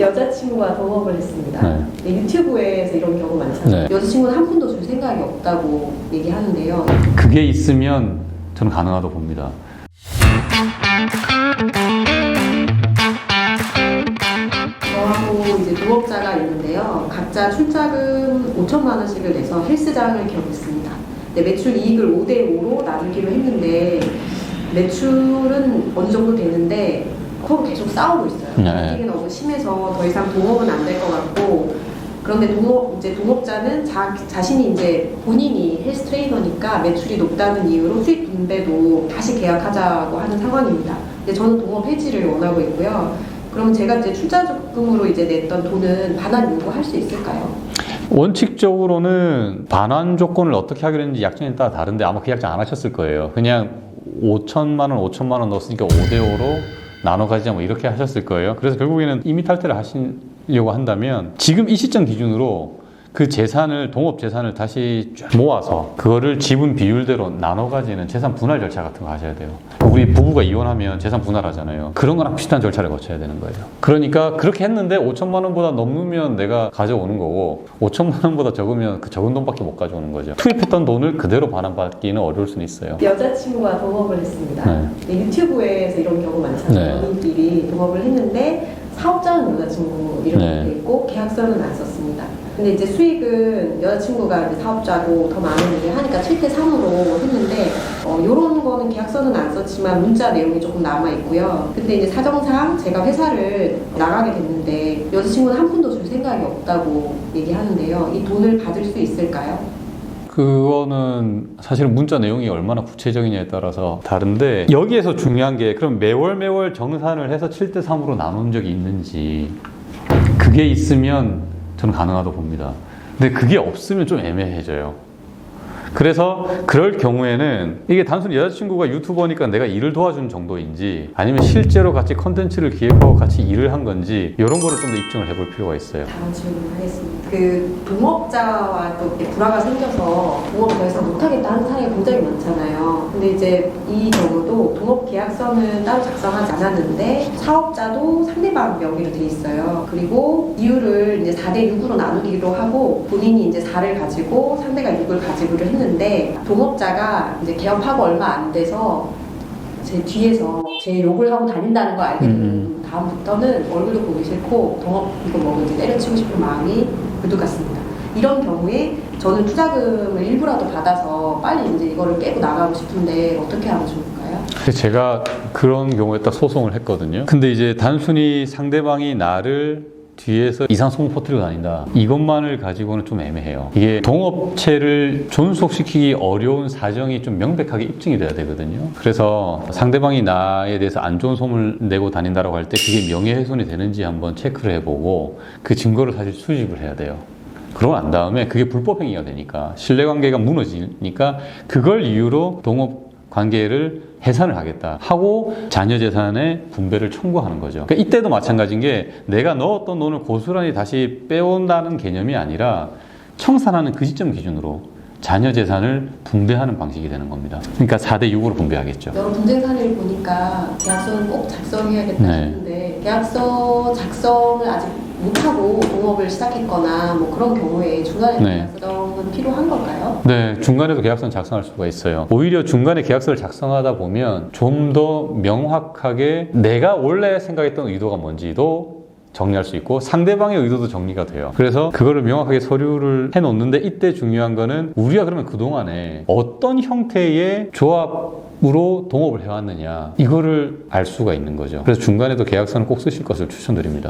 여자친구와 동업을 했습니다. 네, 유튜브에서 이런 경우 많잖아요. 네. 여자친구는 한 푼도 줄 생각이 없다고 얘기하는데요. 그게 있으면 저는 가능하다고 봅니다. 저하고 이제 동업자가 있는데요. 각자 출자금 5천만 원씩을 내서 헬스장을 개업했습니다. 네, 매출 이익을 5대5로 나누기로 했는데 매출은 어느 정도 되는데 서로 계속 싸우고 있어요. 경쟁이 너무 심해서 더 이상 동업은 안 될 것 같고, 그런데 동업자는 자신이 이제 본인이 헬스 트레이너니까 매출이 높다는 이유로 수익 분배도 다시 계약하자고 하는 상황입니다. 근데 저는 동업 해지를 원하고 있고요. 그러면 제가 이제 출자금으로 이제 냈던 돈은 반환 요구할 수 있을까요? 원칙적으로는 반환 조건을 어떻게 하기로 했는지 약정에 따라 다른데 아마 그 약정 안 하셨을 거예요. 그냥 5천만 원 넣었으니까 5대5로 나눠 가지자 뭐 이렇게 하셨을 거예요. 그래서 결국에는 이미 탈퇴를 하시려고 한다면 지금 이 시점 기준으로 그 재산을, 동업 재산을 다시 쫙 모아서 그거를 지분 비율대로 나눠 가지는 재산 분할 절차 같은 거 하셔야 돼요. 우리 부부가 이혼하면 재산 분할하잖아요. 그런 거랑 비슷한 절차를 거쳐야 되는 거예요. 그러니까 그렇게 했는데 5천만 원보다 넘으면 내가 가져오는 거고 5천만 원보다 적으면 그 적은 돈밖에 못 가져오는 거죠. 투입했던 돈을 그대로 반환받기는 어려울 수는 있어요. 여자친구와 동업을 했습니다. 네, 유튜브에서 이런 경우 많잖아요. 연인끼리 동업을 했는데 사업자는 여자친구 이렇게 돼 있고 계약서는 안 썼습니다. 근데 이제 수익은 여자친구가 이제 사업자고 더 많은 일을 하니까 7대3으로 했는데 요런 거는 계약서는 안 썼지만 문자 내용이 조금 남아 있고요. 근데 이제 사정상 제가 회사를 나가게 됐는데 여자친구는 한 푼도 줄 생각이 없다고 얘기하는데요. 이 돈을 받을 수 있을까요? 그거는 사실은 문자 내용이 얼마나 구체적이냐에 따라서 다른데, 여기에서 중요한 게 그럼 매월 정산을 해서 7대3으로 나눈 적이 있는지, 그게 있으면 저는 가능하다고 봅니다. 근데 그게 없으면 좀 애매해져요. 그래서 그럴 경우에는 이게 단순히 여자친구가 유튜버니까 내가 일을 도와준 정도인지 아니면 실제로 같이 컨텐츠를 기획하고 같이 일을 한 건지 이런 거를 좀 더 입증을 해볼 필요가 있어요. 다음 질문하겠습니다. 그 동업자와 또 이렇게 불화가 생겨서 동업 더 이상 못하겠다 하는 사람이 굉장히 많잖아요. 근데 이제 이 경우도 동업 계약서는 따로 작성하지 않았는데 사업자도 상대방 명의로 돼 있어요. 그리고 이유를 이제 4대6으로 나누기로 하고 본인이 이제 4를 가지고 상대가 6을 가지고를 했는데 동업자가 이제 개업하고 얼마 안 돼서 제 뒤에서 제 욕을 하고 다닌다는 걸 알게 된 다음부터는 얼굴도 보기 싫고 동업 이거 뭐 이제 때려치고 싶은 마음이 굴뚝 같습니다. 이런 경우에 저는 투자금을 일부라도 받아서 빨리 이제 이거를 깨고 나가고 싶은데 어떻게 하면 좋을까요? 제가 그런 경우에 딱 소송을 했거든요. 근데 이제 단순히 상대방이 나를 뒤에서 이상 소문 퍼뜨리고 다닌다, 이것만을 가지고는 좀 애매해요. 이게 동업체를 존속시키기 어려운 사정이 좀 명백하게 입증이 돼야 되거든요. 그래서 상대방이 나에 대해서 안 좋은 소문을 내고 다닌다라고 할 때 그게 명예훼손이 되는지 한번 체크를 해보고 그 증거를 사실 수집을 해야 돼요. 그러고 난 다음에 그게 불법행위가 되니까, 신뢰관계가 무너지니까 그걸 이유로 동업 관계를 해산을 하겠다 하고 자녀 재산의 분배를 청구하는 거죠. 그러니까 이때도 마찬가지인 게 내가 넣었던 돈을 고스란히 다시 빼온다는 개념이 아니라 청산하는 그 시점 기준으로 자녀 재산을 분배하는 방식이 되는 겁니다. 그러니까 4대6으로 분배하겠죠. 여러 분쟁 사례를 보니까 계약서는 꼭 작성해야겠다 싶은데 계약서 작성을 아직 못하고 동업을 시작했거나 뭐 그런 경우에 중간에 계약서는 필요한 걸까요? 네, 중간에도 계약서는 작성할 수가 있어요. 오히려 중간에 계약서를 작성하다 보면 좀 더 명확하게 내가 원래 생각했던 의도가 뭔지도 정리할 수 있고 상대방의 의도도 정리가 돼요. 그래서 그거를 명확하게 서류를 해놓는데, 이때 중요한 거는 우리가 그러면 그동안에 어떤 형태의 조합으로 동업을 해왔느냐, 이거를 알 수가 있는 거죠. 그래서 중간에도 계약서는 꼭 쓰실 것을 추천드립니다.